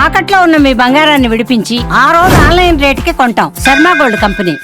తాకట్లో ఉన్న మీ బంగారాన్ని విడిపించి ఆ రోజు ఆన్లైన్ రేటుకి కొంటాం. Sharma gold company.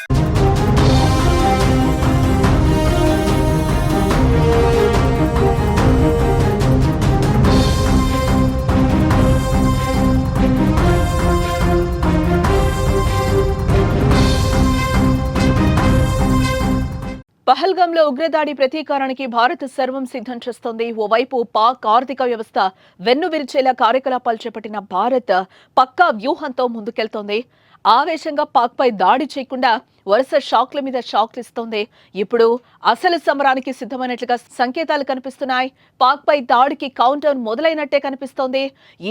పహల్గాంలో ఉగ్రదాడి ప్రతీకారానికి భారత్ సర్వం సిద్ధం చేస్తోంది. ఓవైపు పాక్ ఆర్థిక వ్యవస్థ వెన్నువిరిచేలా కార్యకలాపాలు చేపట్టిన భారత్ పక్కా వ్యూహంతో ముందుకెళ్తోంది. ఆవేశంగా పాక్ పై దాడి చేయకుండా వరుస షాక్ల మీద షాక్లు ఇస్తోంది. ఇప్పుడు అసలు సమరానికి సిద్ధమైనట్లుగా సంకేతాలు కనిపిస్తున్నాయి. పాక్ పై దాడికి కౌంటర్ మొదలైనట్టే కనిపిస్తోంది.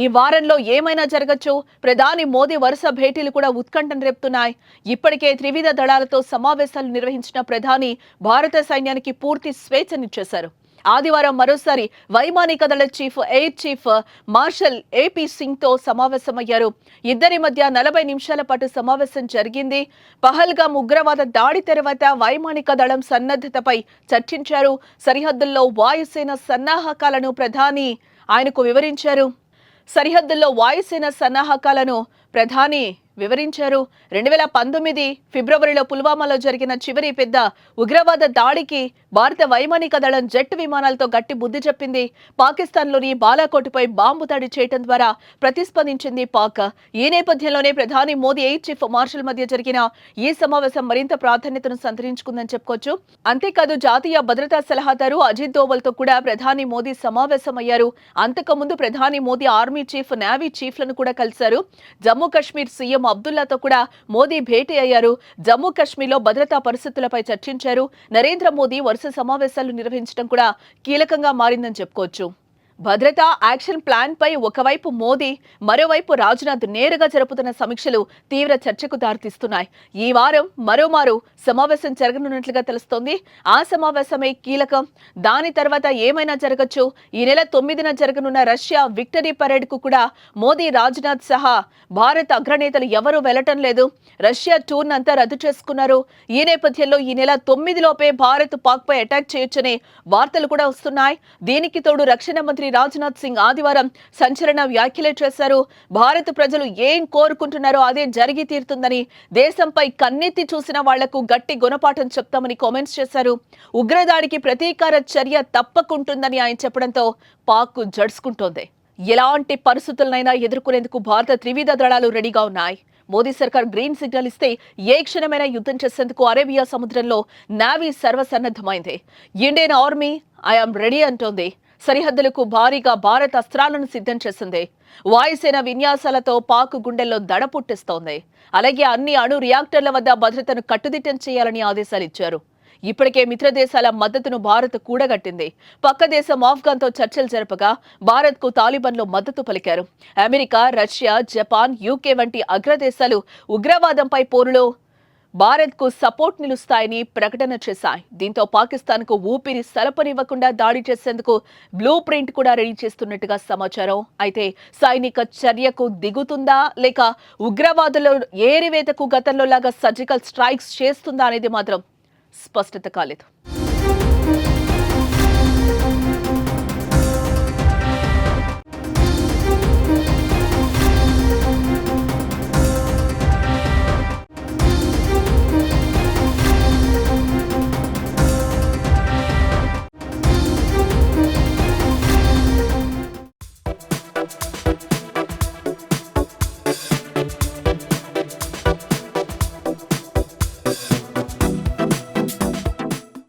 ఈ వారంలో ఏమైనా జరగచ్చు. ప్రధాని మోదీ వరుస భేటీలు కూడా ఉత్కంఠను రేపుతున్నాయి. ఇప్పటికే త్రివిధ దళాలతో సమావేశాలు నిర్వహించిన ప్రధాని భారత సైన్యానికి పూర్తి స్వేచ్ఛనిచ్చేశారు. ఆదివారం మరోసారి వైమానిక దళ chief air chief marshal AP Singh తో సమావేశమయ్యారు. ఇద్దరి మధ్య 40 నిమిషాల పాటు సమావేశం జరిగింది. పహల్గాం ఉగ్రవాద దాడి తర్వాత వైమానిక దళం సన్నద్ధతపై చర్చించారు. సరిహద్దుల్లో వాయుసేన సన్నాహకాలను ప్రధాని ఆయనకు వివరించారు. 2019 ఫిబ్రవరిలో పుల్వామాలో జరిగిన చివరి పెద్ద ఉగ్రవాద దాడికి భారత వైమానిక దళం జెట్ విమానాలతో గట్టి బుద్ధి చెప్పింది. పాకిస్తాన్లోని బాలాకోట్పై బాంబు దాడి చేయడం ద్వారా ప్రతిస్పందించింది పాక్. ఈ నేపథ్యంలోనే ప్రధాని మోదీ ఎయిర్ చీఫ్ మార్షల్ మధ్య జరిగిన ఈ సమావేశం మరింత ప్రాధాన్యతను సంతరించుకుందని చెప్పుకోవచ్చు. అంతేకాదు జాతీయ భద్రతా సలహాదారు అజిత్ దోవల్ తో కూడా ప్రధాని మోదీ సమావేశమయ్యారు. అంతకుముందు ప్రధాని మోదీ ఆర్మీ చీఫ్, నేవీ చీఫ్లను కూడా కలిశారు. జమ్మూ కాశ్మీర్ సీఎం అబ్దుల్లాతో కూడా మోదీ భేటీ అయ్యారు. జమ్మూ కాశ్మీర్లో భద్రతా పరిస్థితులపై చర్చించారు. నరేంద్ర మోదీ వరుస సమావేశాలు నిర్వహించడం కూడా కీలకంగా మారిందని చెప్పుకోవచ్చు. భద్రతా యాక్షన్ ప్లాన్ పై ఒకవైపు మోదీ, మరోవైపు రాజ్నాథ్ నేరుగా జరుపుతున్న సమీక్షలు తీవ్ర చర్చకు దారితీస్తున్నాయి. ఈ వారం మరోమారు సమావేశం జరగనున్నట్లుగా తెలుస్తోంది. ఆ సమావేశమే కీలకం. దాని తర్వాత ఏమైనా జరగచ్చు. ఈ నెల 9న జరగనున్న రష్యా విక్టరీ పరేడ్ కు కూడా మోదీ, రాజ్నాథ్ సహా భారత్ అగ్రనేతలు ఎవరూ వెళ్లటం లేదు. రష్యా టూర్ అంతా రద్దు చేసుకున్నారు. ఈ నేపథ్యంలో ఈ నెల 9లోపే భారత్ పాక్ పై అటాక్ చేయొచ్చనే వార్తలు కూడా వస్తున్నాయి. దీనికి తోడు రక్షణ మంత్రి రాజ్నాథ్ సింగ్ ఆదివారం సంచలన వ్యాఖ్యలు చేశారు. భారత ప్రజలు ఏం కోరుకుంటున్నారో అదే జరిగి తీరుతుందని, దేశంపై కన్నెత్తి చూసిన వాళ్లకు గట్టి గుణపాఠం చెప్తామని కామెంట్స్ చేశారు. ఉగ్రదాడికి ప్రతీకార చర్య తప్పకుంటుందని ఆయన చెప్పడంతో పాక్ జడుసుకుంటోంది. ఎలాంటి పరిస్థితులనైనా ఎదుర్కొనేందుకు భారత త్రివిధ దళాలు రెడీగా ఉన్నాయి. మోదీ సర్కార్ గ్రీన్ సిగ్నల్ ఇస్తే ఏ క్షణమైనా యుద్ధం చేసేందుకు అరేబియా సముద్రంలో నావీ సర్వసన్నద్ధమైంది. ఇండియన్ ఆర్మీ ఐఎమ్ రెడీ అంటోంది. సరిహద్దులకు భారీగా భారత్ అస్త్రాలను సిద్ధం చేసింది. వాయుసేన విన్యాసాలతో పాక్ గుండెల్లో దడ పుట్టిస్తోంది. అలాగే అన్ని అణు రియాక్టర్ల వద్ద భద్రతను కట్టుదిట్టం చేయాలని ఆదేశాలు ఇచ్చారు. ఇప్పటికే మిత్ర దేశాల మద్దతును భారత్ కూడగట్టింది. పక్క దేశం ఆఫ్ఘన్తో చర్చలు జరపగా భారత్ కు తాలిబాన్లు మద్దతు పలికారు. అమెరికా, రష్యా, జపాన్, యూకే వంటి అగ్రదేశాలు ఉగ్రవాదంపై పోరులో భారత్ కు సపోర్ట్ నిలుస్తాయని ప్రకటన చేశాయి. దీంతో పాకిస్తాన్ కు ఊపిరి సలపనివ్వకుండా దాడి చేసేందుకు బ్లూ ప్రింట్ కూడా రెడీ చేస్తున్నట్టుగా సమాచారం. అయితే సైనిక చర్యకు దిగుతుందా లేక ఉగ్రవాదుల ఏరివేతకు గతంలో లాగా సర్జికల్ స్ట్రైక్స్ చేస్తుందా అనేది మాత్రం స్పష్టత కాలేదు.